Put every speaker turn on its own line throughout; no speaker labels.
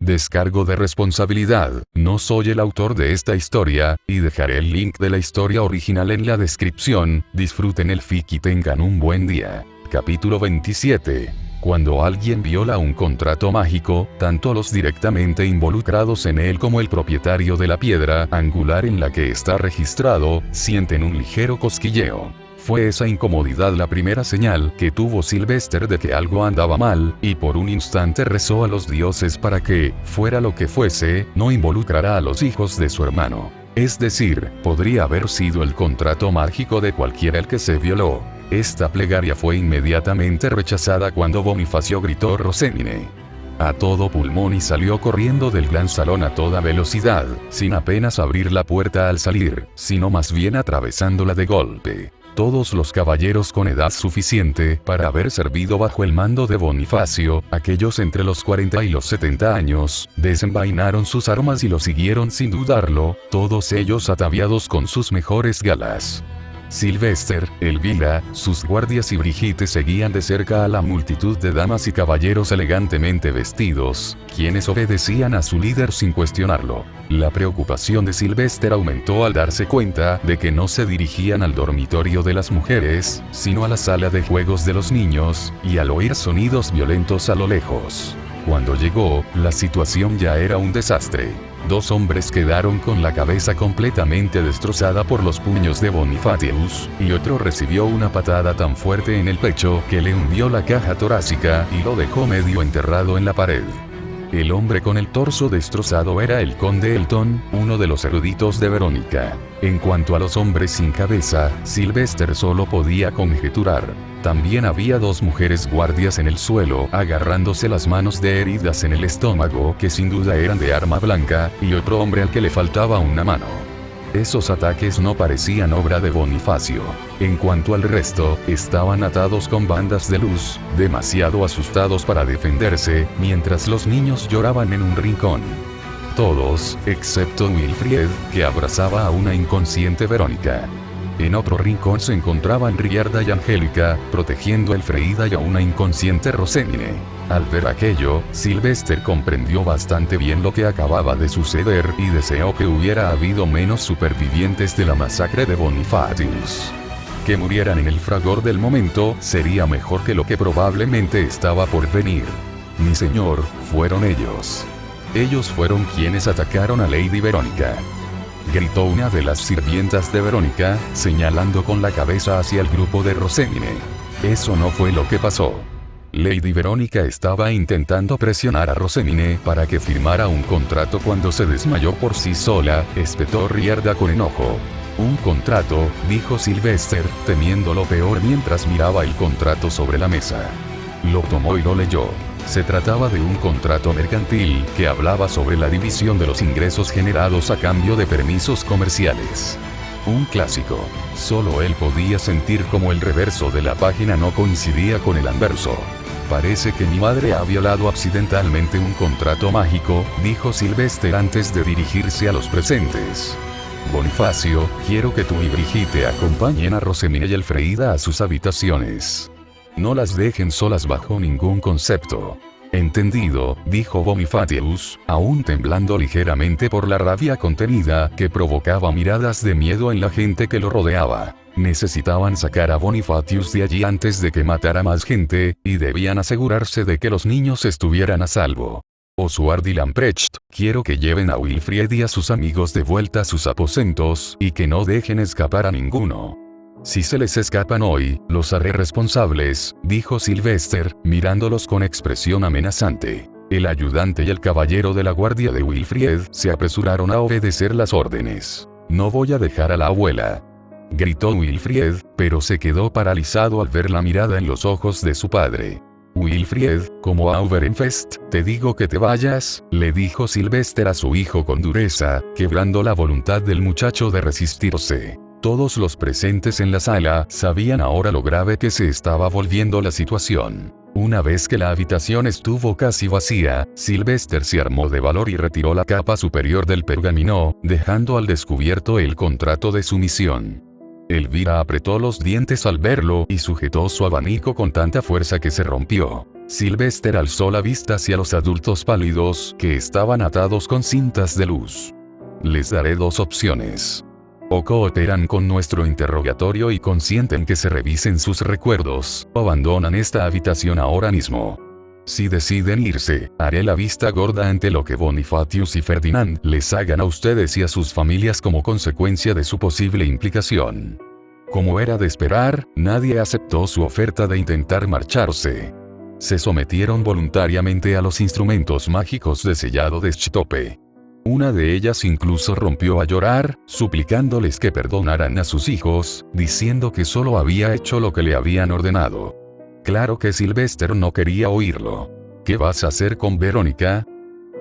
Descargo de responsabilidad, no soy el autor de esta historia, y dejaré el link de la historia original en la descripción. Disfruten el fic y tengan un buen día. Capítulo 27. Cuando alguien viola un contrato mágico, tanto los directamente involucrados en él como el propietario de la piedra angular en la que está registrado, sienten un ligero cosquilleo. Fue esa incomodidad la primera señal que tuvo Sylvester de que algo andaba mal, y por un instante rezó a los dioses para que, fuera lo que fuese, no involucrara a los hijos de su hermano. Es decir, podría haber sido el contrato mágico de cualquiera el que se violó. Esta plegaria fue inmediatamente rechazada cuando Bonifacio gritó Rosemine a todo pulmón y salió corriendo del gran salón a toda velocidad, sin apenas abrir la puerta al salir, sino más bien atravesándola de golpe. Todos los caballeros con edad suficiente para haber servido bajo el mando de Bonifacio, aquellos entre los 40 y los 70 años, desenvainaron sus armas y lo siguieron sin dudarlo, todos ellos ataviados con sus mejores galas. Sylvester, Elvira, sus guardias y Brigitte seguían de cerca a la multitud de damas y caballeros elegantemente vestidos, quienes obedecían a su líder sin cuestionarlo. La preocupación de Sylvester aumentó al darse cuenta de que no se dirigían al dormitorio de las mujeres, sino a la sala de juegos de los niños, y al oír sonidos violentos a lo lejos. Cuando llegó, la situación ya era un desastre. Dos hombres quedaron con la cabeza completamente destrozada por los puños de Bonifacius, y otro recibió una patada tan fuerte en el pecho que le hundió la caja torácica y lo dejó medio enterrado en la pared. El hombre con el torso destrozado era el conde Elton, uno de los eruditos de Verónica. En cuanto a los hombres sin cabeza, Sylvester solo podía conjeturar. También había dos mujeres guardias en el suelo, agarrándose las manos de heridas en el estómago que sin duda eran de arma blanca, y otro hombre al que le faltaba una mano. Esos ataques no parecían obra de Bonifacio. En cuanto al resto, estaban atados con bandas de luz, demasiado asustados para defenderse, mientras los niños lloraban en un rincón. Todos, excepto Wilfried, que abrazaba a una inconsciente Verónica. En otro rincón se encontraban Rierda y Angélica, protegiendo a Elfrieda y a una inconsciente Rosemine. Al ver aquello, Sylvester comprendió bastante bien lo que acababa de suceder y deseó que hubiera habido menos supervivientes de la masacre de Bonifacius. Que murieran en el fragor del momento sería mejor que lo que probablemente estaba por venir. Mi señor, fueron ellos. Ellos fueron quienes atacaron a Lady Verónica, gritó una de las sirvientas de Verónica, señalando con la cabeza hacia el grupo de Rosemine. Eso no fue lo que pasó. Lady Verónica estaba intentando presionar a Rosemine para que firmara un contrato cuando se desmayó por sí sola, espetó Rierda con enojo. Un contrato, dijo Sylvester, temiendo lo peor mientras miraba el contrato sobre la mesa. Lo tomó y lo leyó. Se trataba de un contrato mercantil que hablaba sobre la división de los ingresos generados a cambio de permisos comerciales. Un clásico. Solo él podía sentir como el reverso de la página no coincidía con el anverso. Parece que mi madre ha violado accidentalmente un contrato mágico, dijo Sylvester antes de dirigirse a los presentes. Bonifacio, quiero que tú y Brigitte acompañen a Rosemine y Elfrieda a sus habitaciones. No las dejen solas bajo ningún concepto. Entendido, dijo Bonifacius, aún temblando ligeramente por la rabia contenida que provocaba miradas de miedo en la gente que lo rodeaba. Necesitaban sacar a Bonifacius de allí antes de que matara más gente, y debían asegurarse de que los niños estuvieran a salvo. Oswald y Lamprecht, quiero que lleven a Wilfried y a sus amigos de vuelta a sus aposentos, y que no dejen escapar a ninguno. Si se les escapan hoy, los haré responsables, dijo Sylvester, mirándolos con expresión amenazante. El ayudante y el caballero de la guardia de Wilfried se apresuraron a obedecer las órdenes. No voy a dejar a la abuela, gritó Wilfried, pero se quedó paralizado al ver la mirada en los ojos de su padre. Wilfried, como Auberenfest, te digo que te vayas, le dijo Sylvester a su hijo con dureza, quebrando la voluntad del muchacho de resistirse. Todos los presentes en la sala sabían ahora lo grave que se estaba volviendo la situación. Una vez que la habitación estuvo casi vacía, Sylvester se armó de valor y retiró la capa superior del pergamino, dejando al descubierto el contrato de sumisión. Elvira apretó los dientes al verlo y sujetó su abanico con tanta fuerza que se rompió. Sylvester alzó la vista hacia los adultos pálidos que estaban atados con cintas de luz. Les daré dos opciones. O cooperan con nuestro interrogatorio y consienten que se revisen sus recuerdos, o abandonan esta habitación ahora mismo. Si deciden irse, haré la vista gorda ante lo que Bonifacius y Ferdinand les hagan a ustedes y a sus familias como consecuencia de su posible implicación. Como era de esperar, nadie aceptó su oferta de intentar marcharse. Se sometieron voluntariamente a los instrumentos mágicos de sellado de Schtope. Una de ellas incluso rompió a llorar, suplicándoles que perdonaran a sus hijos, diciendo que solo había hecho lo que le habían ordenado. Claro que Sylvester no quería oírlo. ¿Qué vas a hacer con Verónica?,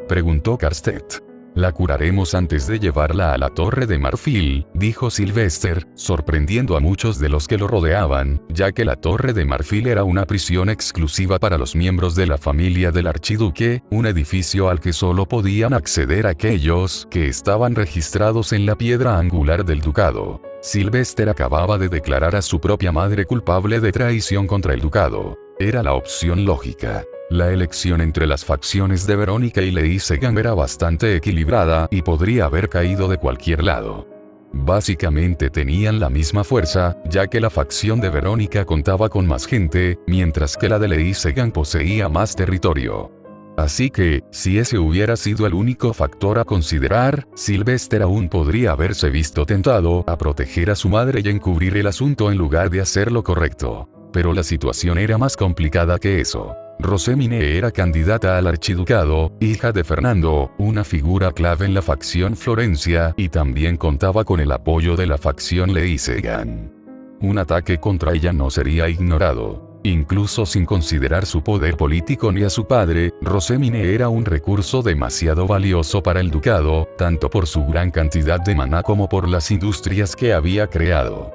preguntó Carstedt. La curaremos antes de llevarla a la Torre de Marfil, dijo Sylvester, sorprendiendo a muchos de los que lo rodeaban, ya que la Torre de Marfil era una prisión exclusiva para los miembros de la familia del archiduque, un edificio al que solo podían acceder aquellos que estaban registrados en la piedra angular del ducado. Sylvester acababa de declarar a su propia madre culpable de traición contra el ducado. Era la opción lógica. La elección entre las facciones de Verónica y Lady Segan era bastante equilibrada y podría haber caído de cualquier lado. Básicamente tenían la misma fuerza, ya que la facción de Verónica contaba con más gente, mientras que la de Lady Segan poseía más territorio. Así que, si ese hubiera sido el único factor a considerar, Sylvester aún podría haberse visto tentado a proteger a su madre y encubrir el asunto en lugar de hacer lo correcto. Pero la situación era más complicada que eso. Rosemine era candidata al archiducado, hija de Fernando, una figura clave en la facción Florencia, y también contaba con el apoyo de la facción Lady Segan. Un ataque contra ella no sería ignorado. Incluso sin considerar su poder político ni a su padre, Rosemine era un recurso demasiado valioso para el ducado, tanto por su gran cantidad de maná como por las industrias que había creado.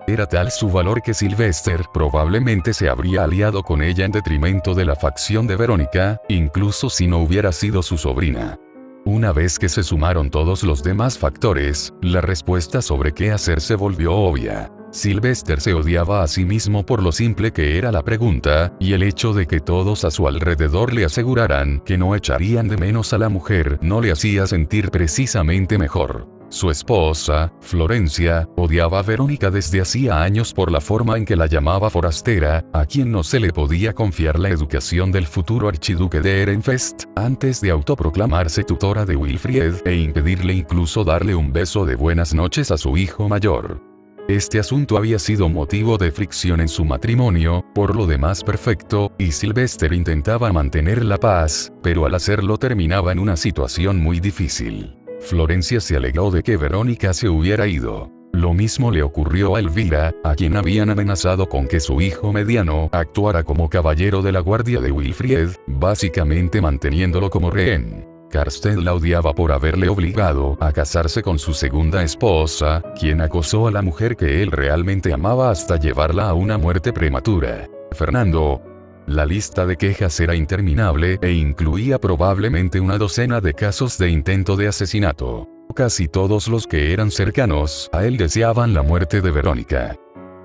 Era tal su valor que Sylvester probablemente se habría aliado con ella en detrimento de la facción de Verónica, incluso si no hubiera sido su sobrina. Una vez que se sumaron todos los demás factores, la respuesta sobre qué hacer se volvió obvia. Sylvester se odiaba a sí mismo por lo simple que era la pregunta, y el hecho de que todos a su alrededor le aseguraran que no echarían de menos a la mujer no le hacía sentir precisamente mejor. Su esposa, Florencia, odiaba a Verónica desde hacía años por la forma en que la llamaba forastera, a quien no se le podía confiar la educación del futuro archiduque de Ehrenfest, antes de autoproclamarse tutora de Wilfried e impedirle incluso darle un beso de buenas noches a su hijo mayor. Este asunto había sido motivo de fricción en su matrimonio, por lo demás perfecto, y Sylvester intentaba mantener la paz, pero al hacerlo terminaba en una situación muy difícil. Florencia se alegró de que Verónica se hubiera ido. Lo mismo le ocurrió a Elvira, a quien habían amenazado con que su hijo mediano actuara como caballero de la guardia de Wilfried, básicamente manteniéndolo como rehén. Carstedt la odiaba por haberle obligado a casarse con su segunda esposa, quien acosó a la mujer que él realmente amaba hasta llevarla a una muerte prematura. Fernando. La lista de quejas era interminable e incluía probablemente una docena de casos de intento de asesinato. Casi todos los que eran cercanos a él deseaban la muerte de Verónica.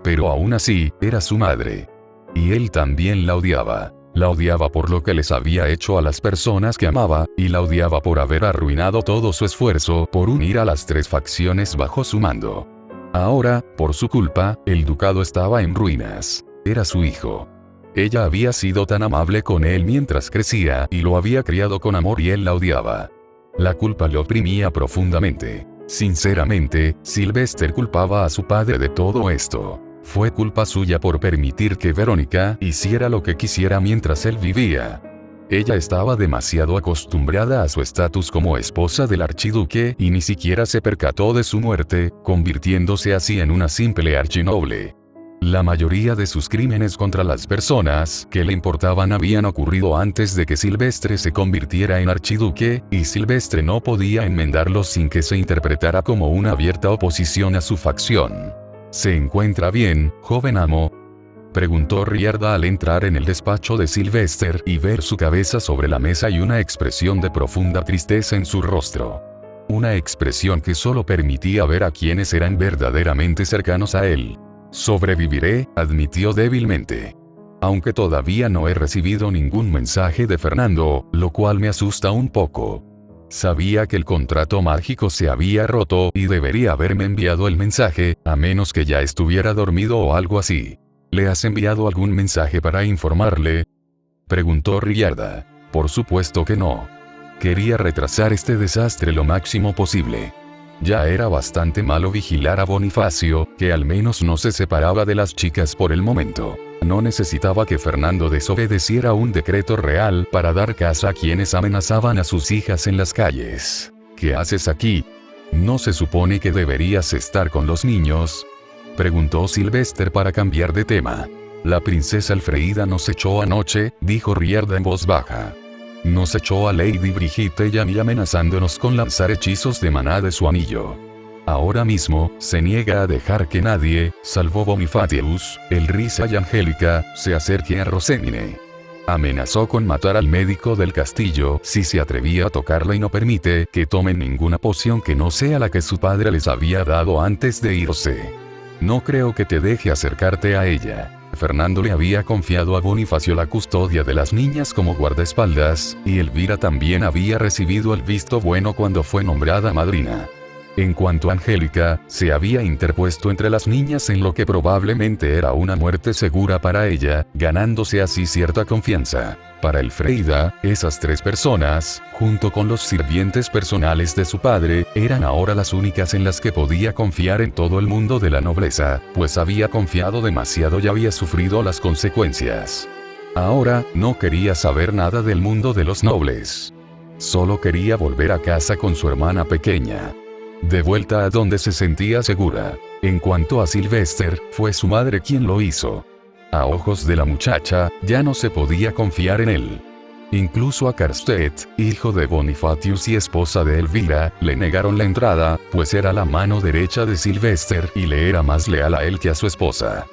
Pero aún así, era su madre. Y él también la odiaba. La odiaba por lo que les había hecho a las personas que amaba, y la odiaba por haber arruinado todo su esfuerzo por unir a las tres facciones bajo su mando. Ahora, por su culpa, el ducado estaba en ruinas. Era su hijo. Ella había sido tan amable con él mientras crecía y lo había criado con amor y él la odiaba. La culpa le oprimía profundamente. Sinceramente, Sylvester culpaba a su padre de todo esto. Fue culpa suya por permitir que Verónica hiciera lo que quisiera mientras él vivía. Ella estaba demasiado acostumbrada a su estatus como esposa del archiduque y ni siquiera se percató de su muerte, convirtiéndose así en una simple archinoble. La mayoría de sus crímenes contra las personas que le importaban habían ocurrido antes de que Sylvestre se convirtiera en archiduque, y Sylvestre no podía enmendarlos sin que se interpretara como una abierta oposición a su facción. ¿Se encuentra bien, joven amo?, preguntó Riarda al entrar en el despacho de Sylvester y ver su cabeza sobre la mesa y una expresión de profunda tristeza en su rostro. una expresión que solo permitía ver a quienes eran verdaderamente cercanos a él. Sobreviviré, admitió débilmente. Aunque todavía no he recibido ningún mensaje de Fernando, lo cual me asusta un poco. Sabía que el contrato mágico se había roto y debería haberme enviado el mensaje, a menos que ya estuviera dormido o algo así. ¿Le has enviado algún mensaje para informarle?, preguntó Riarda. Por supuesto que no. Quería retrasar este desastre lo máximo posible. Ya era bastante malo vigilar a Bonifacio, que al menos no se separaba de las chicas por el momento. No necesitaba que Fernando desobedeciera un decreto real para dar caza a quienes amenazaban a sus hijas en las calles. ¿Qué haces aquí? ¿No se supone que deberías estar con los niños?, preguntó Sylvester para cambiar de tema. La princesa Elfrida nos echó anoche, dijo Riarda en voz baja. Nos echó a Lady Brigitte y a mí amenazándonos con lanzar hechizos de maná de su anillo. Ahora mismo, se niega a dejar que nadie, salvo Bonifacius, Elrisa y Angélica, se acerque a Rosemine. Amenazó con matar al médico del castillo si se atrevía a tocarla y no permite que tomen ninguna poción que no sea la que su padre les había dado antes de irse. No creo que te deje acercarte a ella. Fernando le había confiado a Bonifacio la custodia de las niñas como guardaespaldas, y Elvira también había recibido el visto bueno cuando fue nombrada madrina. En cuanto a Angélica, se había interpuesto entre las niñas en lo que probablemente era una muerte segura para ella, ganándose así cierta confianza. Para Elfrida, esas tres personas, junto con los sirvientes personales de su padre, eran ahora las únicas en las que podía confiar en todo el mundo de la nobleza, pues había confiado demasiado y había sufrido las consecuencias. Ahora, no quería saber nada del mundo de los nobles. Solo quería volver a casa con su hermana pequeña. De vuelta a donde se sentía segura. En cuanto a Sylvester, fue su madre quien lo hizo. A ojos de la muchacha, ya no se podía confiar en él. Incluso a Karstedt, hijo de Bonifacius y esposa de Elvira, le negaron la entrada, pues era la mano derecha de Sylvester y le era más leal a él que a su esposa.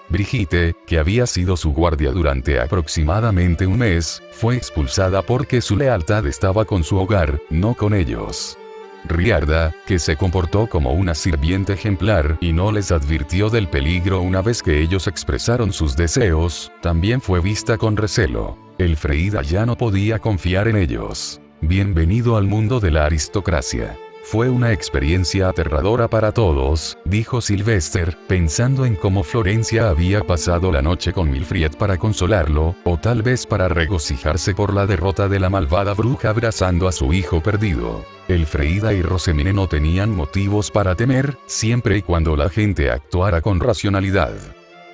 Brigitte, que había sido su guardia durante aproximadamente un mes, fue expulsada porque su lealtad estaba con su hogar, no con ellos. Riarda, que se comportó como una sirviente ejemplar y no les advirtió del peligro una vez que ellos expresaron sus deseos, también fue vista con recelo. Elfrida ya no podía confiar en ellos. Bienvenido al mundo de la aristocracia. Fue una experiencia aterradora para todos, dijo Sylvester, pensando en cómo Florencia había pasado la noche con Milfried para consolarlo, o tal vez para regocijarse por la derrota de la malvada bruja abrazando a su hijo perdido. Elfrida y Rosemine no tenían motivos para temer, siempre y cuando la gente actuara con racionalidad.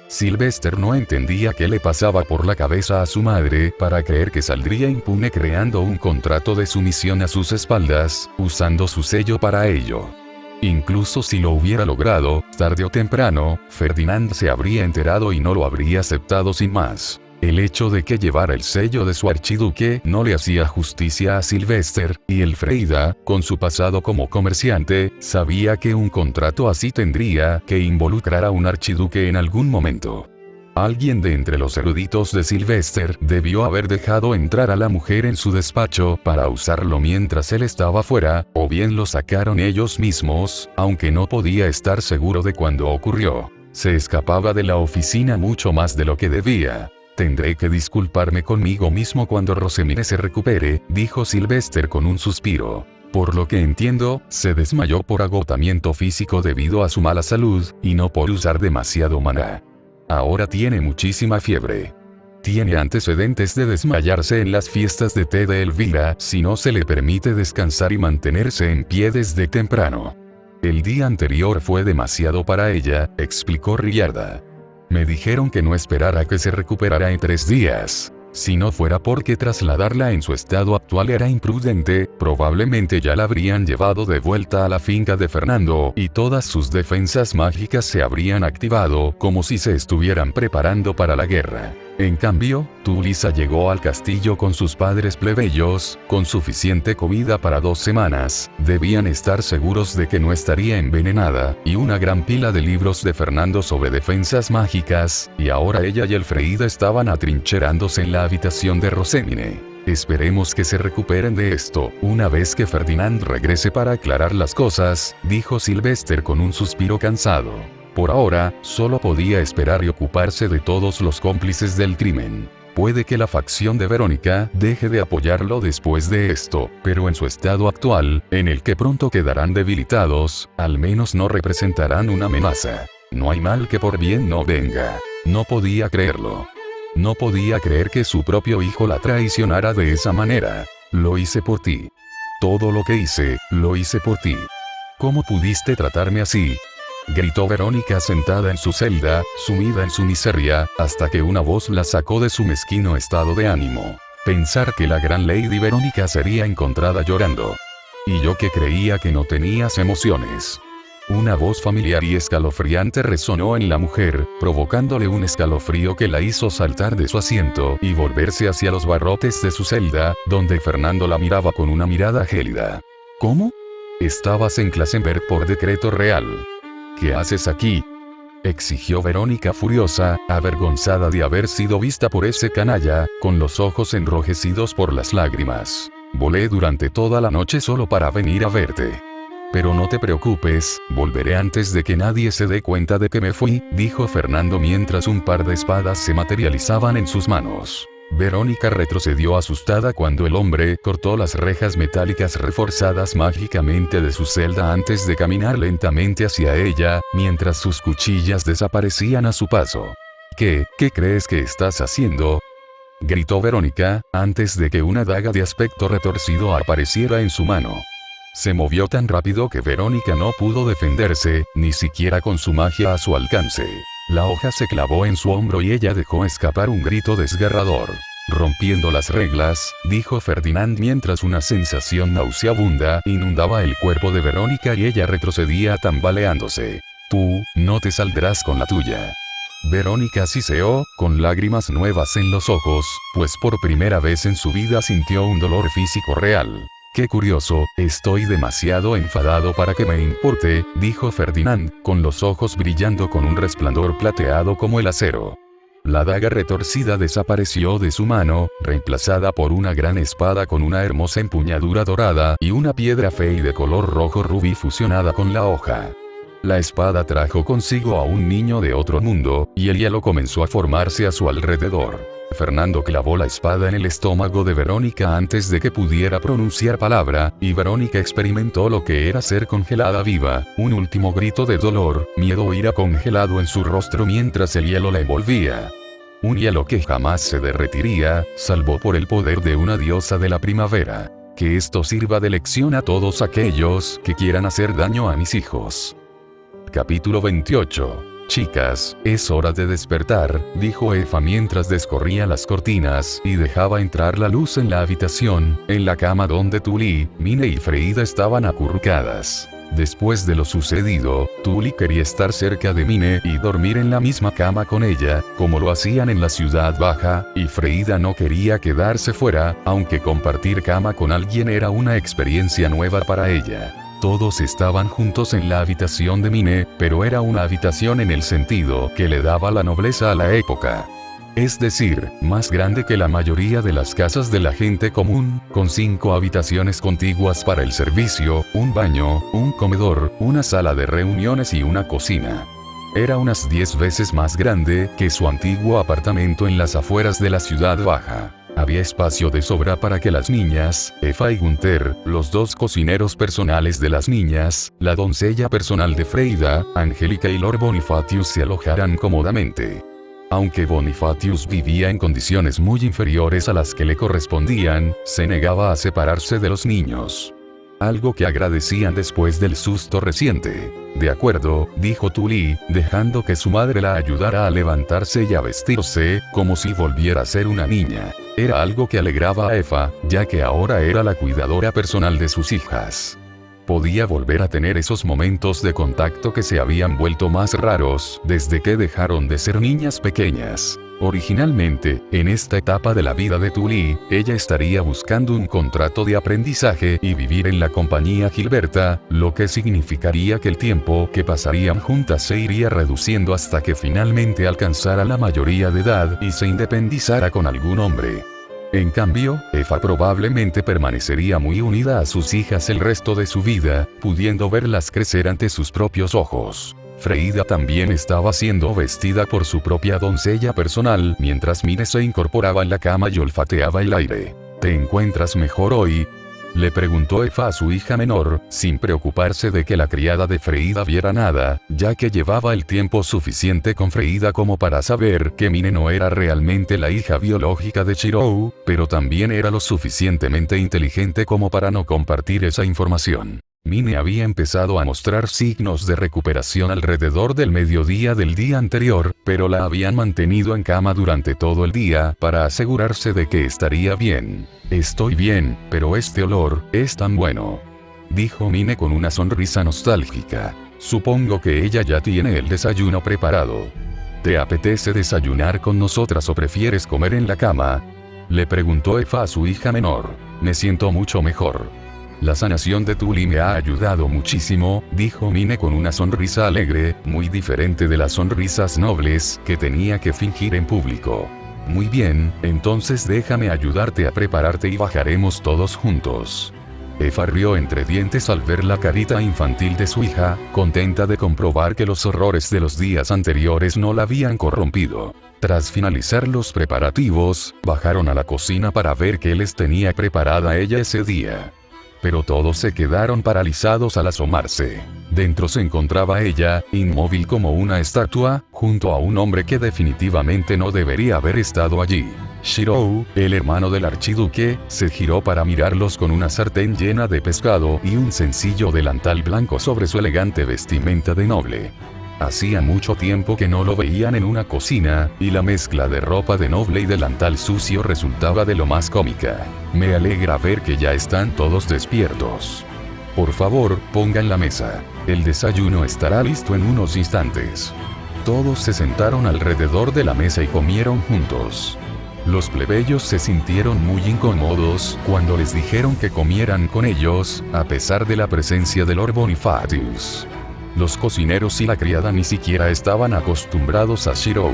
Sylvester no entendía qué le pasaba por la cabeza a su madre para creer que saldría impune creando un contrato de sumisión a sus espaldas, usando su sello para ello. Incluso si lo hubiera logrado, tarde o temprano, Ferdinand se habría enterado y no lo habría aceptado sin más. El hecho de que llevara el sello de su archiduque no le hacía justicia a Sylvester, y Elfrida, con su pasado como comerciante, sabía que un contrato así tendría que involucrar a un archiduque en algún momento. Alguien de entre los eruditos de Sylvester debió haber dejado entrar a la mujer en su despacho para usarlo mientras él estaba fuera, o bien lo sacaron ellos mismos, aunque no podía estar seguro de cuándo ocurrió. Se escapaba de la oficina mucho más de lo que debía. Tendré que disculparme conmigo mismo cuando Rosemine se recupere, dijo Sylvester con un suspiro. Por lo que entiendo, se desmayó por agotamiento físico debido a su mala salud, y no por usar demasiado maná. Ahora tiene muchísima fiebre. Tiene antecedentes de desmayarse en las fiestas de té de Elvira si no se le permite descansar y mantenerse en pie desde temprano. El día anterior fue demasiado para ella, explicó Riarda. Me dijeron que no esperara que se recuperara en 3 días. Si no fuera porque trasladarla en su estado actual era imprudente, probablemente ya la habrían llevado de vuelta a la finca de Fernando y todas sus defensas mágicas se habrían activado como si se estuvieran preparando para la guerra. En cambio, Tulisa llegó al castillo con sus padres plebeyos, con suficiente comida para 2 semanas, debían estar seguros de que no estaría envenenada, y una gran pila de libros de Fernando sobre defensas mágicas, y ahora ella y Elfrida estaban atrincherándose en la habitación de Rosemine. Esperemos que se recuperen de esto, una vez que Ferdinand regrese para aclarar las cosas, dijo Sylvester con un suspiro cansado. Por ahora, solo podía esperar y ocuparse de todos los cómplices del crimen. Puede que la facción de Verónica deje de apoyarlo después de esto, pero en su estado actual, en el que pronto quedarán debilitados, al menos no representarán una amenaza. No hay mal que por bien no venga. No podía creerlo. No podía creer que su propio hijo la traicionara de esa manera. Lo hice por ti. Todo lo que hice, lo hice por ti. ¿Cómo pudiste tratarme así?, gritó Verónica sentada en su celda, sumida en su miseria, hasta que una voz la sacó de su mezquino estado de ánimo. Pensar que la gran Lady Verónica sería encontrada llorando. Y yo que creía que no tenías emociones. Una voz familiar y escalofriante resonó en la mujer, provocándole un escalofrío que la hizo saltar de su asiento y volverse hacia los barrotes de su celda, donde Fernando la miraba con una mirada gélida. ¿Cómo? Estabas en Klassenberg por decreto real. ¿Qué haces aquí?, exigió Verónica furiosa, avergonzada de haber sido vista por ese canalla, con los ojos enrojecidos por las lágrimas. Volé durante toda la noche solo para venir a verte. Pero no te preocupes, volveré antes de que nadie se dé cuenta de que me fui, dijo Fernando mientras un par de espadas se materializaban en sus manos. Verónica retrocedió asustada cuando el hombre cortó las rejas metálicas reforzadas mágicamente de su celda antes de caminar lentamente hacia ella, mientras sus cuchillas desaparecían a su paso. ¿Qué crees que estás haciendo?, gritó Verónica, antes de que una daga de aspecto retorcido apareciera en su mano. Se movió tan rápido que Verónica no pudo defenderse, ni siquiera con su magia a su alcance. La hoja se clavó en su hombro y ella dejó escapar un grito desgarrador. Rompiendo las reglas, dijo Ferdinand mientras una sensación nauseabunda inundaba el cuerpo de Verónica y ella retrocedía tambaleándose. Tú, no te saldrás con la tuya. Verónica siseó, con lágrimas nuevas en los ojos, pues por primera vez en su vida sintió un dolor físico real. Qué curioso, estoy demasiado enfadado para que me importe, dijo Ferdinand, con los ojos brillando con un resplandor plateado como el acero. La daga retorcida desapareció de su mano, reemplazada por una gran espada con una hermosa empuñadura dorada y una piedra fey de color rojo rubí fusionada con la hoja. La espada trajo consigo a un niño de otro mundo, y el hielo comenzó a formarse a su alrededor. Fernando clavó la espada en el estómago de Verónica antes de que pudiera pronunciar palabra, y Verónica experimentó lo que era ser congelada viva, un último grito de dolor, miedo e ira congelado en su rostro mientras el hielo la envolvía. Un hielo que jamás se derretiría, salvo por el poder de una diosa de la primavera. Que esto sirva de lección a todos aquellos que quieran hacer daño a mis hijos. Capítulo 28. Chicas, es hora de despertar, dijo Eva mientras descorría las cortinas y dejaba entrar la luz en la habitación, en la cama donde Tully, Mine y Freida estaban acurrucadas. Después de lo sucedido, Tully quería estar cerca de Mine y dormir en la misma cama con ella, como lo hacían en la ciudad baja, y Freida no quería quedarse fuera, aunque compartir cama con alguien era una experiencia nueva para ella. Todos estaban juntos en la habitación de Mine, pero era una habitación en el sentido que le daba la nobleza a la época. Es decir, más grande que la mayoría de las casas de la gente común, con 5 habitaciones contiguas para el servicio, un baño, un comedor, una sala de reuniones y una cocina. Era unas 10 veces más grande que su antiguo apartamento en las afueras de la ciudad baja. Había espacio de sobra para que las niñas, Eva y Gunther, los 2 cocineros personales de las niñas, la doncella personal de Freida, Angélica y Lord Bonifatius se alojaran cómodamente. Aunque Bonifatius vivía en condiciones muy inferiores a las que le correspondían, se negaba a separarse de los niños. Algo que agradecían después del susto reciente. De acuerdo, dijo Tully, dejando que su madre la ayudara a levantarse y a vestirse, como si volviera a ser una niña. Era algo que alegraba a Eva, ya que ahora era la cuidadora personal de sus hijas. Podía volver a tener esos momentos de contacto que se habían vuelto más raros desde que dejaron de ser niñas pequeñas. Originalmente, en esta etapa de la vida de Tully, ella estaría buscando un contrato de aprendizaje y vivir en la compañía Gilberta, lo que significaría que el tiempo que pasarían juntas se iría reduciendo hasta que finalmente alcanzara la mayoría de edad y se independizara con algún hombre. En cambio, Eva probablemente permanecería muy unida a sus hijas el resto de su vida, pudiendo verlas crecer ante sus propios ojos. Freida también estaba siendo vestida por su propia doncella personal mientras Mine se incorporaba en la cama y olfateaba el aire. ¿Te encuentras mejor hoy?, le preguntó Eva a su hija menor, sin preocuparse de que la criada de Freida viera nada, ya que llevaba el tiempo suficiente con Freida como para saber que Mine no era realmente la hija biológica de Shirou, pero también era lo suficientemente inteligente como para no compartir esa información. Mine había empezado a mostrar signos de recuperación alrededor del mediodía del día anterior, pero la habían mantenido en cama durante todo el día para asegurarse de que estaría bien. Estoy bien, pero este olor es tan bueno, dijo Mine con una sonrisa nostálgica. Supongo que ella ya tiene el desayuno preparado. ¿Te apetece desayunar con nosotras o prefieres comer en la cama?, le preguntó Eva a su hija menor. Me siento mucho mejor. La sanación de Tuli me ha ayudado muchísimo, dijo Mine con una sonrisa alegre, muy diferente de las sonrisas nobles que tenía que fingir en público. Muy bien, entonces déjame ayudarte a prepararte y bajaremos todos juntos. Eva rió entre dientes al ver la carita infantil de su hija, contenta de comprobar que los horrores de los días anteriores no la habían corrompido. Tras finalizar los preparativos, bajaron a la cocina para ver qué les tenía preparada ella ese día. Pero todos se quedaron paralizados al asomarse. Dentro se encontraba ella, inmóvil como una estatua, junto a un hombre que definitivamente no debería haber estado allí. Shirou, el hermano del archiduque, se giró para mirarlos con una sartén llena de pescado y un sencillo delantal blanco sobre su elegante vestimenta de noble. Hacía mucho tiempo que no lo veían en una cocina, y la mezcla de ropa de noble y delantal sucio resultaba de lo más cómica. Me alegra ver que ya están todos despiertos. Por favor, pongan la mesa. El desayuno estará listo en unos instantes. Todos se sentaron alrededor de la mesa y comieron juntos. Los plebeyos se sintieron muy incómodos cuando les dijeron que comieran con ellos, a pesar de la presencia de Lord Bonifacius. Los cocineros y la criada ni siquiera estaban acostumbrados a Shirou.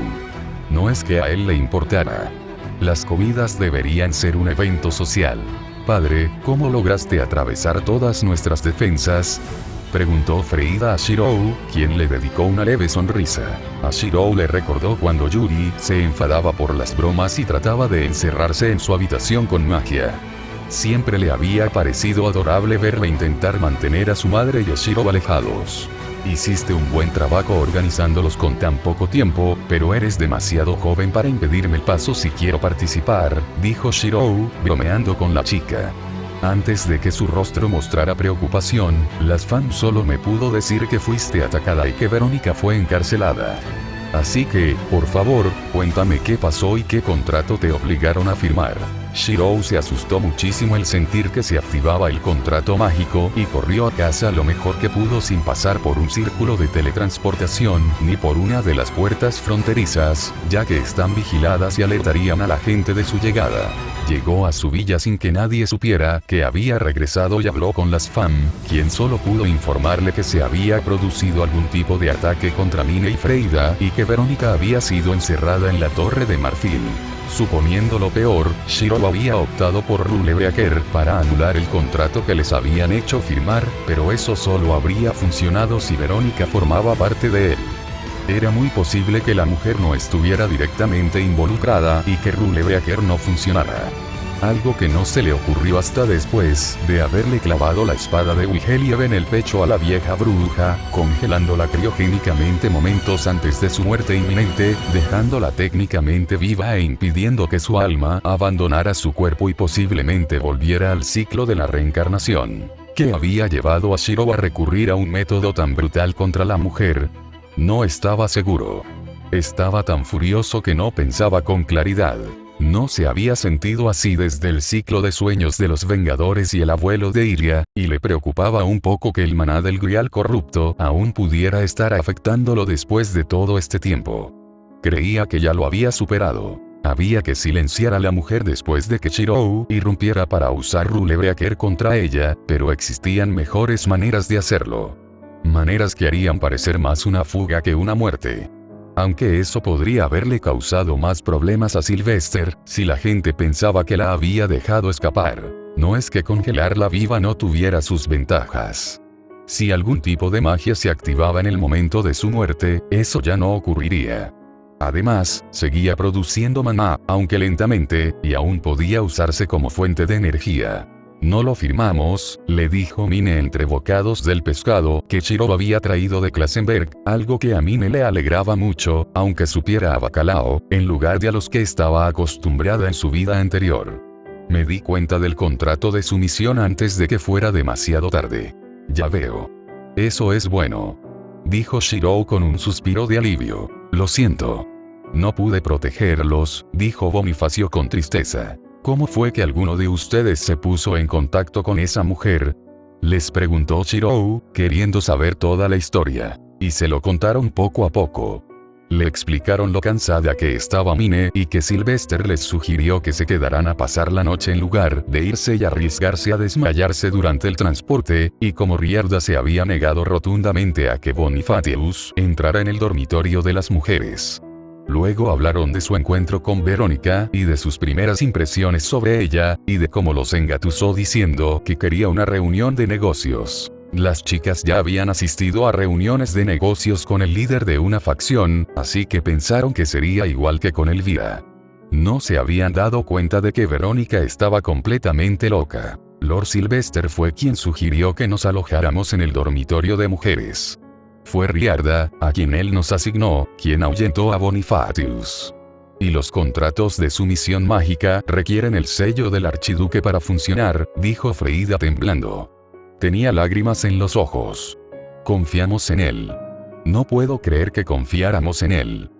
No es que a él le importara. Las comidas deberían ser un evento social. Padre, ¿cómo lograste atravesar todas nuestras defensas?, preguntó Freida a Shirou, quien le dedicó una leve sonrisa. A Shirou le recordó cuando Yuri se enfadaba por las bromas y trataba de encerrarse en su habitación con magia. Siempre le había parecido adorable verla intentar mantener a su madre y a Shirou alejados. Hiciste un buen trabajo organizándolos con tan poco tiempo, pero eres demasiado joven para impedirme el paso si quiero participar, dijo Shirou, bromeando con la chica. Antes de que su rostro mostrara preocupación, las fans solo me pudo decir que fuiste atacada y que Verónica fue encarcelada. Así que, por favor, cuéntame qué pasó y qué contrato te obligaron a firmar. Shirou se asustó muchísimo al sentir que se activaba el contrato mágico y corrió a casa lo mejor que pudo sin pasar por un círculo de teletransportación ni por una de las puertas fronterizas, ya que están vigiladas y alertarían a la gente de su llegada. Llegó a su villa sin que nadie supiera que había regresado y habló con las fam, quien solo pudo informarle que se había producido algún tipo de ataque contra Mine y Freida y que Verónica había sido encerrada en la Torre de Marfil. Suponiendo lo peor, Shirou había optado por Rulebreaker para anular el contrato que les habían hecho firmar, pero eso solo habría funcionado si Verónica formaba parte de él. Era muy posible que la mujer no estuviera directamente involucrada y que Rulebreaker no funcionara. Algo que no se le ocurrió hasta después de haberle clavado la espada de Wigeliev en el pecho a la vieja bruja, congelándola criogénicamente momentos antes de su muerte inminente, dejándola técnicamente viva e impidiendo que su alma abandonara su cuerpo y posiblemente volviera al ciclo de la reencarnación. ¿Qué había llevado a Shirou a recurrir a un método tan brutal contra la mujer? No estaba seguro. Estaba tan furioso que no pensaba con claridad. No se había sentido así desde el ciclo de sueños de los Vengadores y el abuelo de Iria, y le preocupaba un poco que el maná del Grial corrupto aún pudiera estar afectándolo después de todo este tiempo. Creía que ya lo había superado. Había que silenciar a la mujer después de que Shirou irrumpiera para usar Rulebreaker contra ella, pero existían mejores maneras de hacerlo. Maneras que harían parecer más una fuga que una muerte. Aunque eso podría haberle causado más problemas a Sylvester, si la gente pensaba que la había dejado escapar. No es que congelarla viva no tuviera sus ventajas. Si algún tipo de magia se activaba en el momento de su muerte, eso ya no ocurriría. Además, seguía produciendo maná, aunque lentamente, y aún podía usarse como fuente de energía. No lo firmamos, le dijo Mine entre bocados del pescado que Shiro había traído de Klassenberg, algo que a Mine le alegraba mucho, aunque supiera a bacalao, en lugar de a los que estaba acostumbrada en su vida anterior. Me di cuenta del contrato de sumisión antes de que fuera demasiado tarde. Ya veo. Eso es bueno. Dijo Shiro con un suspiro de alivio. Lo siento. No pude protegerlos, dijo Bonifacio con tristeza. ¿Cómo fue que alguno de ustedes se puso en contacto con esa mujer? Les preguntó Shiro, queriendo saber toda la historia. Y se lo contaron poco a poco. Le explicaron lo cansada que estaba Mine y que Sylvester les sugirió que se quedaran a pasar la noche en lugar de irse y arriesgarse a desmayarse durante el transporte, y como Riarda se había negado rotundamente a que Bonifacius entrara en el dormitorio de las mujeres. Luego hablaron de su encuentro con Verónica y de sus primeras impresiones sobre ella, y de cómo los engatusó diciendo que quería una reunión de negocios. Las chicas ya habían asistido a reuniones de negocios con el líder de una facción, así que pensaron que sería igual que con Elvira. No se habían dado cuenta de que Verónica estaba completamente loca. Lord Sylvester fue quien sugirió que nos alojáramos en el dormitorio de mujeres. Fue Riarda, a quien él nos asignó, quien ahuyentó a Bonifacius. Y los contratos de sumisión mágica requieren el sello del archiduque para funcionar, dijo Freida temblando. Tenía lágrimas en los ojos. Confiamos en él. No puedo creer que confiáramos en él.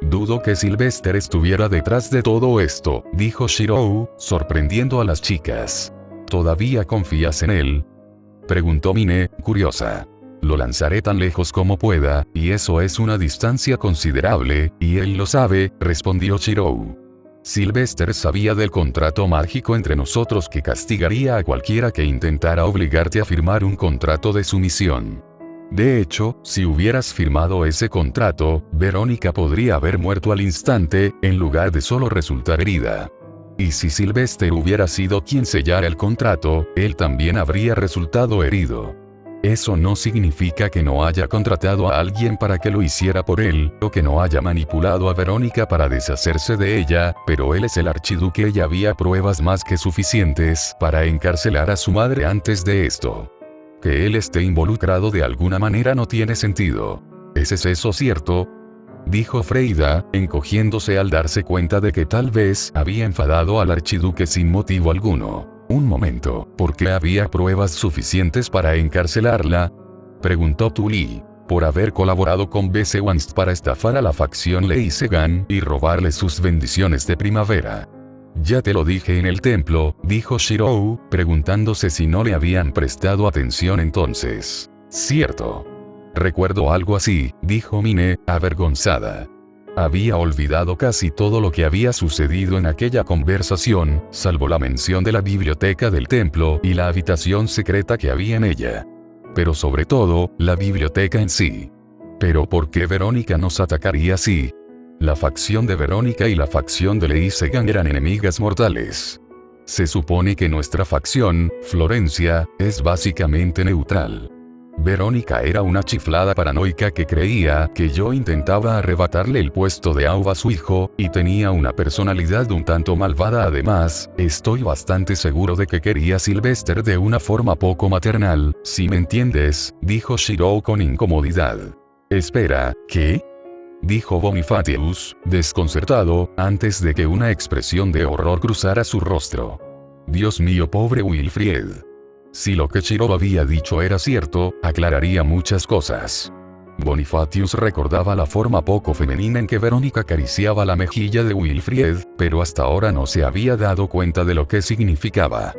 Dudo que Sylvester estuviera detrás de todo esto, dijo Shiro, sorprendiendo a las chicas. ¿Todavía confías en él? Preguntó Mine, curiosa. Lo lanzaré tan lejos como pueda, y eso es una distancia considerable, y él lo sabe, respondió Shiro. Sylvester sabía del contrato mágico entre nosotros que castigaría a cualquiera que intentara obligarte a firmar un contrato de sumisión. De hecho, si hubieras firmado ese contrato, Verónica podría haber muerto al instante, en lugar de solo resultar herida. Y si Sylvester hubiera sido quien sellara el contrato, él también habría resultado herido. Eso no significa que no haya contratado a alguien para que lo hiciera por él, o que no haya manipulado a Verónica para deshacerse de ella, pero él es el archiduque y había pruebas más que suficientes para encarcelar a su madre antes de esto. Que él esté involucrado de alguna manera no tiene sentido. ¿Es eso cierto? Dijo Freida, encogiéndose al darse cuenta de que tal vez había enfadado al archiduque sin motivo alguno. Un momento, ¿por qué había pruebas suficientes para encarcelarla? Preguntó Tully. Por haber colaborado con Besewanst para estafar a la facción Leisegan y robarle sus bendiciones de primavera. Ya te lo dije en el templo, dijo Shiro, preguntándose si no le habían prestado atención entonces. Cierto. Recuerdo algo así, dijo Mine, avergonzada. Había olvidado casi todo lo que había sucedido en aquella conversación, salvo la mención de la biblioteca del templo y la habitación secreta que había en ella. Pero sobre todo, la biblioteca en sí. ¿Pero por qué Verónica nos atacaría así? La facción de Verónica y la facción de Leisegan eran enemigas mortales. Se supone que nuestra facción, Florencia, es básicamente neutral. Verónica era una chiflada paranoica que creía que yo intentaba arrebatarle el puesto de Auba a su hijo, y tenía una personalidad un tanto malvada además, estoy bastante seguro de que quería a Sylvester de una forma poco maternal, si me entiendes, dijo Shiro con incomodidad. Espera, ¿qué? Dijo Bonifacius, desconcertado, antes de que una expresión de horror cruzara su rostro. Dios mío, pobre Wilfried. Si lo que Shiro había dicho era cierto, aclararía muchas cosas. Bonifacius recordaba la forma poco femenina en que Verónica acariciaba la mejilla de Wilfried, pero hasta ahora no se había dado cuenta de lo que significaba.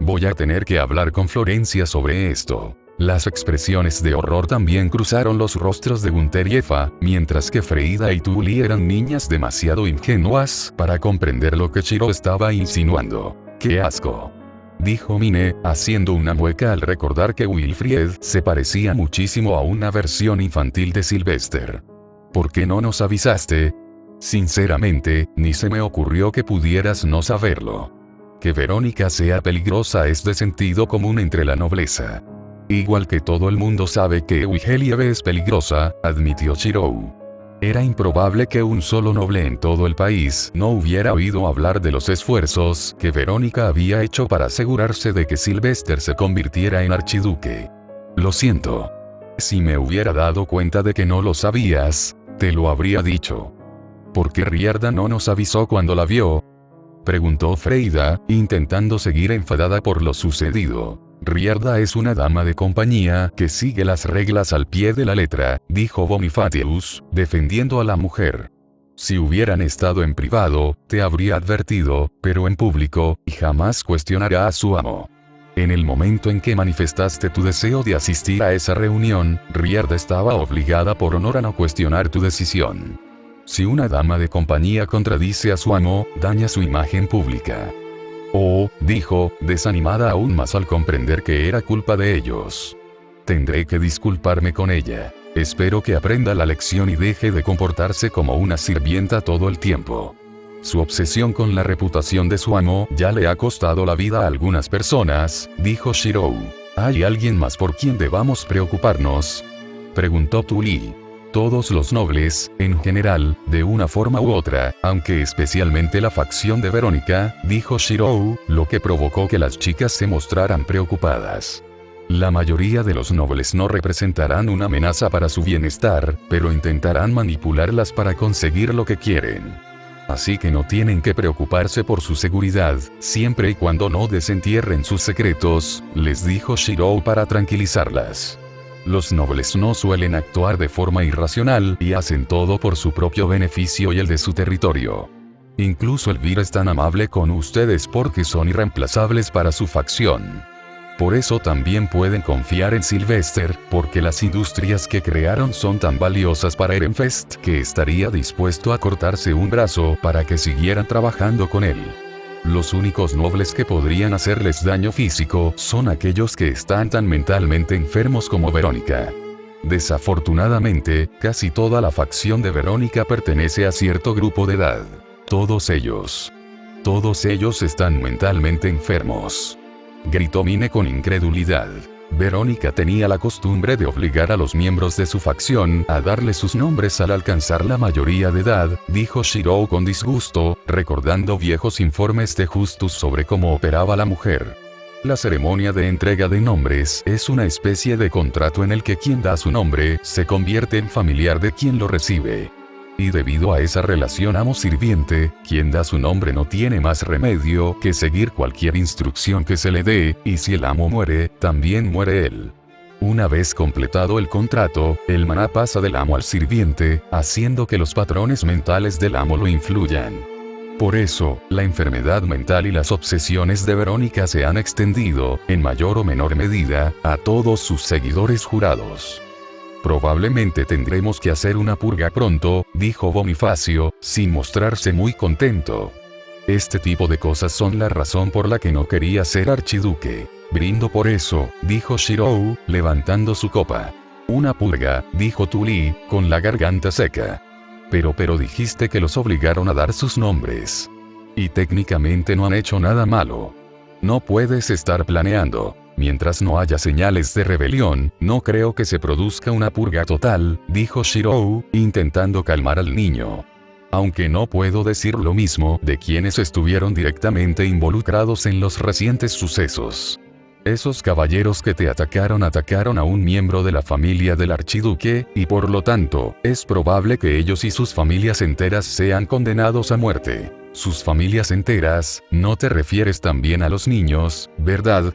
Voy a tener que hablar con Florencia sobre esto. Las expresiones de horror también cruzaron los rostros de Gunther y Eva, mientras que Freida y Tully eran niñas demasiado ingenuas para comprender lo que Shiro estaba insinuando. ¡Qué asco! Dijo Mine, haciendo una mueca al recordar que Wilfried se parecía muchísimo a una versión infantil de Sylvester. ¿Por qué no nos avisaste? Sinceramente, ni se me ocurrió que pudieras no saberlo. Que Verónica sea peligrosa es de sentido común entre la nobleza. Igual que todo el mundo sabe que Eugelieve es peligrosa, admitió Shirou. Era improbable que un solo noble en todo el país no hubiera oído hablar de los esfuerzos que Verónica había hecho para asegurarse de que Sylvester se convirtiera en archiduque. Lo siento. Si me hubiera dado cuenta de que no lo sabías, te lo habría dicho. ¿Por qué Riarda no nos avisó cuando la vio? Preguntó Freida, intentando seguir enfadada por lo sucedido. Riarda es una dama de compañía que sigue las reglas al pie de la letra, dijo Bonifacius, defendiendo a la mujer. Si hubieran estado en privado, te habría advertido, pero en público, y jamás cuestionará a su amo. En el momento en que manifestaste tu deseo de asistir a esa reunión, Riarda estaba obligada por honor a no cuestionar tu decisión. Si una dama de compañía contradice a su amo, daña su imagen pública. Oh, dijo, desanimada aún más al comprender que era culpa de ellos. Tendré que disculparme con ella. Espero que aprenda la lección y deje de comportarse como una sirvienta todo el tiempo. Su obsesión con la reputación de su amo ya le ha costado la vida a algunas personas, dijo Shirou. ¿Hay alguien más por quien debamos preocuparnos? Preguntó Tu Li. Todos los nobles, en general, de una forma u otra, aunque especialmente la facción de Verónica, dijo Shirou, lo que provocó que las chicas se mostraran preocupadas. La mayoría de los nobles no representarán una amenaza para su bienestar, pero intentarán manipularlas para conseguir lo que quieren. Así que no tienen que preocuparse por su seguridad, siempre y cuando no desentierren sus secretos, les dijo Shirou para tranquilizarlas. Los nobles no suelen actuar de forma irracional y hacen todo por su propio beneficio y el de su territorio. Incluso Elvira es tan amable con ustedes porque son irreemplazables para su facción. Por eso también pueden confiar en Sylvester, porque las industrias que crearon son tan valiosas para Ehrenfest que estaría dispuesto a cortarse un brazo para que siguieran trabajando con él. Los únicos nobles que podrían hacerles daño físico son aquellos que están tan mentalmente enfermos como Verónica. Desafortunadamente, casi toda la facción de Verónica pertenece a cierto grupo de edad. Todos ellos están mentalmente enfermos. Gritó Mine con incredulidad. Verónica tenía la costumbre de obligar a los miembros de su facción a darle sus nombres al alcanzar la mayoría de edad, dijo Shirou con disgusto, recordando viejos informes de Justus sobre cómo operaba la mujer. La ceremonia de entrega de nombres es una especie de contrato en el que quien da su nombre se convierte en familiar de quien lo recibe. Y debido a esa relación amo-sirviente, quien da su nombre no tiene más remedio que seguir cualquier instrucción que se le dé, y si el amo muere, también muere él. Una vez completado el contrato, el maná pasa del amo al sirviente, haciendo que los patrones mentales del amo lo influyan. Por eso, la enfermedad mental y las obsesiones de Verónica se han extendido, en mayor o menor medida, a todos sus seguidores jurados. Probablemente tendremos que hacer una purga pronto, dijo Bonifacio, sin mostrarse muy contento. Este tipo de cosas son la razón por la que no quería ser archiduque. Brindo por eso, dijo Shirou, levantando su copa. Una purga, dijo Tu Li, con la garganta seca. Pero dijiste que los obligaron a dar sus nombres. Y técnicamente no han hecho nada malo. No puedes estar planeando. Mientras no haya señales de rebelión, no creo que se produzca una purga total, dijo Shirou, intentando calmar al niño. Aunque no puedo decir lo mismo de quienes estuvieron directamente involucrados en los recientes sucesos. Esos caballeros que te atacaron a un miembro de la familia del archiduque, y por lo tanto, es probable que ellos y sus familias enteras sean condenados a muerte. Sus familias enteras, no te refieres también a los niños, ¿verdad?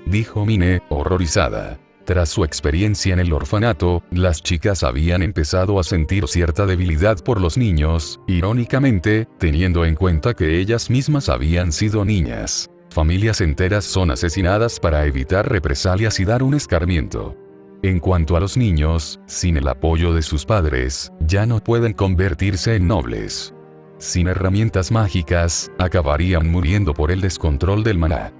Dijo Mine, horrorizada. Tras su experiencia en el orfanato, las chicas habían empezado a sentir cierta debilidad por los niños, irónicamente, teniendo en cuenta que ellas mismas habían sido niñas. Familias enteras son asesinadas para evitar represalias y dar un escarmiento. En cuanto a los niños, sin el apoyo de sus padres, ya no pueden convertirse en nobles. Sin herramientas mágicas, acabarían muriendo por el descontrol del maná.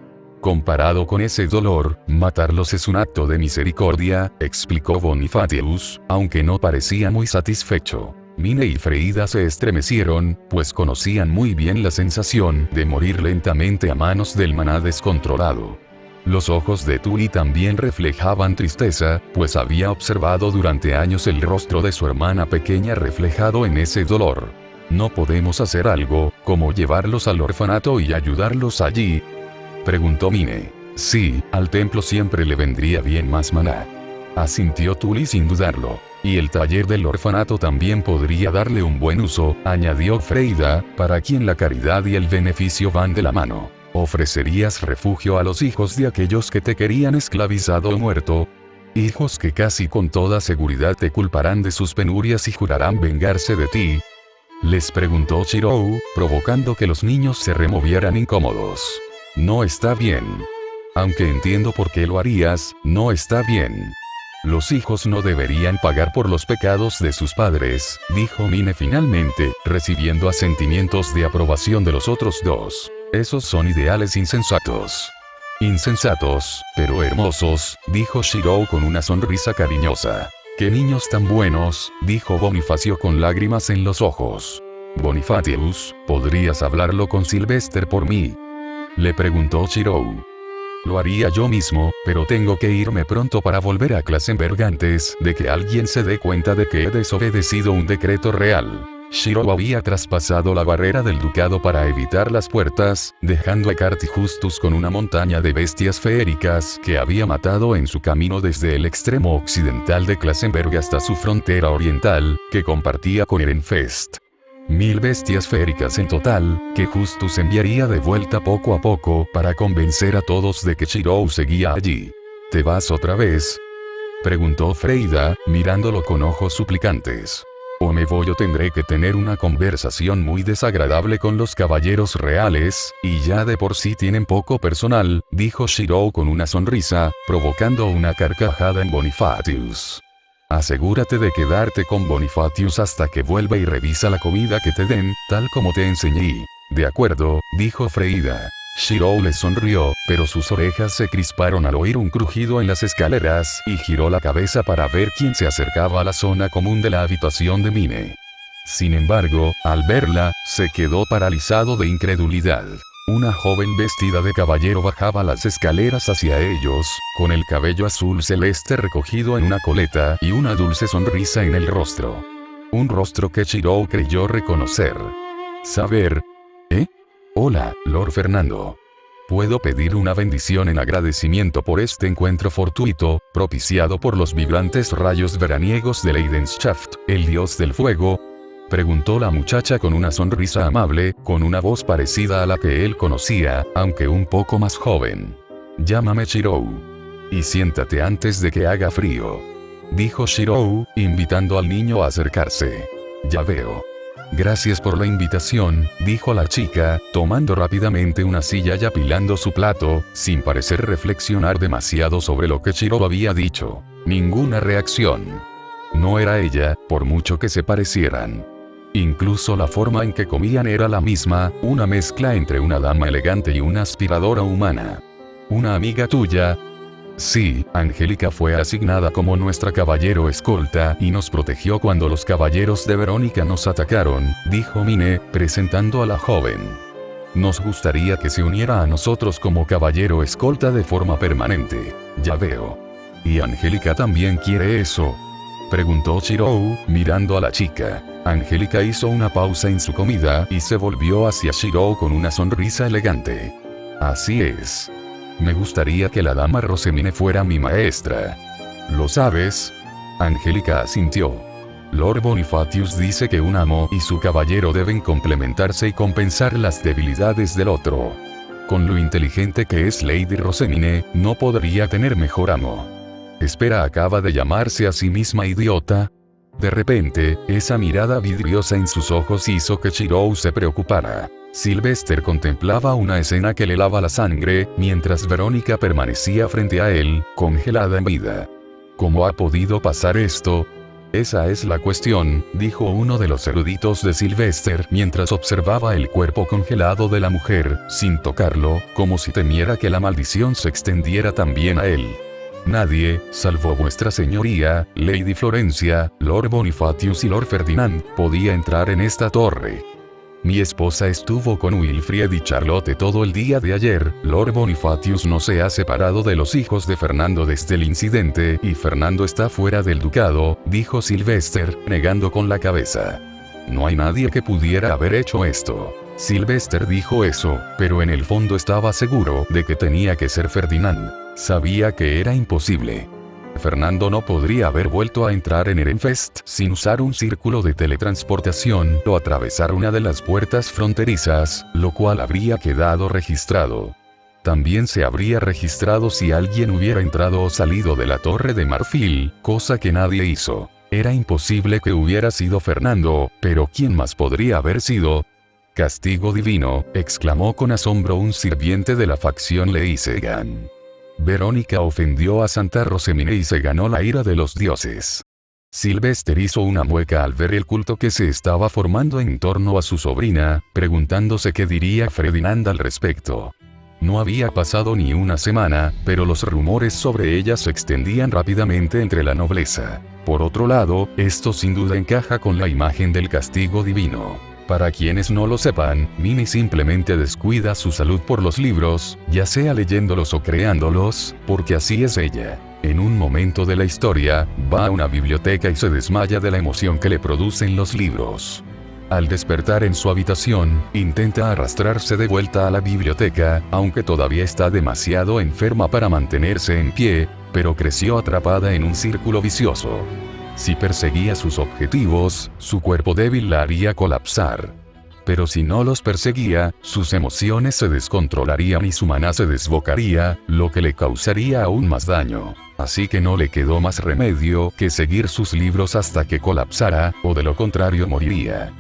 Comparado con ese dolor, matarlos es un acto de misericordia, explicó Bonifacius, aunque no parecía muy satisfecho. Mine y Freida se estremecieron, pues conocían muy bien la sensación de morir lentamente a manos del maná descontrolado. Los ojos de Tuli también reflejaban tristeza, pues había observado durante años el rostro de su hermana pequeña reflejado en ese dolor. ¿No podemos hacer algo, como llevarlos al orfanato y ayudarlos allí?, preguntó Mine. Sí, al templo siempre le vendría bien más maná, asintió Tuli sin dudarlo. Y el taller del orfanato también podría darle un buen uso, añadió Freida, para quien la caridad y el beneficio van de la mano. ¿Ofrecerías refugio a los hijos de aquellos que te querían esclavizado o muerto? Hijos que casi con toda seguridad te culparán de sus penurias y jurarán vengarse de ti, les preguntó Shirou, provocando que los niños se removieran incómodos. No está bien. Aunque entiendo por qué lo harías, no está bien. Los hijos no deberían pagar por los pecados de sus padres, dijo Mine finalmente, recibiendo asentimientos de aprobación de los otros dos. Esos son ideales insensatos. Insensatos, pero hermosos, dijo Shirou con una sonrisa cariñosa. ¡Qué niños tan buenos!, dijo Bonifacio con lágrimas en los ojos. Bonifatius, ¿podrías hablarlo con Sylvester por mí?, le preguntó Shirou. Lo haría yo mismo, pero tengo que irme pronto para volver a Klassenberg antes de que alguien se dé cuenta de que he desobedecido un decreto real. Shirou había traspasado la barrera del ducado para evitar las puertas, dejando a Cartijustus con una montaña de bestias feéricas que había matado en su camino desde el extremo occidental de Klassenberg hasta su frontera oriental, que compartía con Ehrenfest. 1000 bestias feéricas en total, que Justus enviaría de vuelta poco a poco para convencer a todos de que Shirou seguía allí. ¿Te vas otra vez?, preguntó Freida, mirándolo con ojos suplicantes. O me voy o tendré que tener una conversación muy desagradable con los caballeros reales, y ya de por sí tienen poco personal, dijo Shirou con una sonrisa, provocando una carcajada en Bonifatius. Asegúrate de quedarte con Bonifatius hasta que vuelva y revisa la comida que te den, tal como te enseñé. De acuerdo, dijo Freida. Shirou le sonrió, pero sus orejas se crisparon al oír un crujido en las escaleras, y giró la cabeza para ver quién se acercaba a la zona común de la habitación de Mine. Sin embargo, al verla, se quedó paralizado de incredulidad. Una joven vestida de caballero bajaba las escaleras hacia ellos, con el cabello azul celeste recogido en una coleta y una dulce sonrisa en el rostro. Un rostro que Shirou creyó reconocer. ¿Saber? Hola, Lord Fernando. ¿Puedo pedir una bendición en agradecimiento por este encuentro fortuito, propiciado por los vibrantes rayos veraniegos de Leidenschaft, el dios del fuego?, preguntó la muchacha con una sonrisa amable, con una voz parecida a la que él conocía, aunque un poco más joven. Llámame Shirou. Y siéntate antes de que haga frío, dijo Shirou, invitando al niño a acercarse. Ya veo. Gracias por la invitación, dijo la chica, tomando rápidamente una silla y apilando su plato, sin parecer reflexionar demasiado sobre lo que Shirou había dicho. Ninguna reacción. No era ella, por mucho que se parecieran. Incluso la forma en que comían era la misma, una mezcla entre una dama elegante y una aspiradora humana. ¿Una amiga tuya? Sí, Angélica fue asignada como nuestra caballero escolta y nos protegió cuando los caballeros de Verónica nos atacaron, dijo Mine, presentando a la joven. Nos gustaría que se uniera a nosotros como caballero escolta de forma permanente. Ya veo. ¿Y Angélica también quiere eso?, preguntó Shirou, mirando a la chica. Angélica hizo una pausa en su comida y se volvió hacia Shirou con una sonrisa elegante. Así es. Me gustaría que la dama Rosemine fuera mi maestra. ¿Lo sabes? Angélica asintió. Lord Bonifatius dice que un amo y su caballero deben complementarse y compensar las debilidades del otro. Con lo inteligente que es Lady Rosemine, no podría tener mejor amo. Espera, ¿acaba de llamarse a sí misma idiota? De repente, esa mirada vidriosa en sus ojos hizo que Shirou se preocupara. Sylvester contemplaba una escena que le helaba la sangre, mientras Verónica permanecía frente a él, congelada en vida. ¿Cómo ha podido pasar esto? Esa es la cuestión, dijo uno de los eruditos de Sylvester mientras observaba el cuerpo congelado de la mujer, sin tocarlo, como si temiera que la maldición se extendiera también a él. Nadie, salvo vuestra señoría, Lady Florencia, Lord Bonifacius y Lord Ferdinand, podía entrar en esta torre. Mi esposa estuvo con Wilfrid y Charlotte todo el día de ayer. Lord Bonifacius no se ha separado de los hijos de Fernando desde el incidente y Fernando está fuera del ducado, dijo Sylvester, negando con la cabeza. No hay nadie que pudiera haber hecho esto. Sylvester dijo eso, pero en el fondo estaba seguro de que tenía que ser Ferdinand. Sabía que era imposible. Fernando no podría haber vuelto a entrar en Ehrenfest sin usar un círculo de teletransportación o atravesar una de las puertas fronterizas, lo cual habría quedado registrado. También se habría registrado si alguien hubiera entrado o salido de la Torre de Marfil, cosa que nadie hizo. Era imposible que hubiera sido Fernando, pero ¿quién más podría haber sido? Castigo divino, exclamó con asombro un sirviente de la facción Leisegan. Verónica ofendió a Santa Rosemine y se ganó la ira de los dioses. Sylvester hizo una mueca al ver el culto que se estaba formando en torno a su sobrina, preguntándose qué diría Ferdinand al respecto. No había pasado ni una semana, pero los rumores sobre ella se extendían rápidamente entre la nobleza. Por otro lado, esto sin duda encaja con la imagen del castigo divino. Para quienes no lo sepan, Minnie simplemente descuida su salud por los libros, ya sea leyéndolos o creándolos, porque así es ella. En un momento de la historia, va a una biblioteca y se desmaya de la emoción que le producen los libros. Al despertar en su habitación, intenta arrastrarse de vuelta a la biblioteca, aunque todavía está demasiado enferma para mantenerse en pie, pero creció atrapada en un círculo vicioso. Si perseguía sus objetivos, su cuerpo débil la haría colapsar. Pero si no los perseguía, sus emociones se descontrolarían y su maná se desbocaría, lo que le causaría aún más daño. Así que no le quedó más remedio que seguir sus libros hasta que colapsara, o de lo contrario moriría.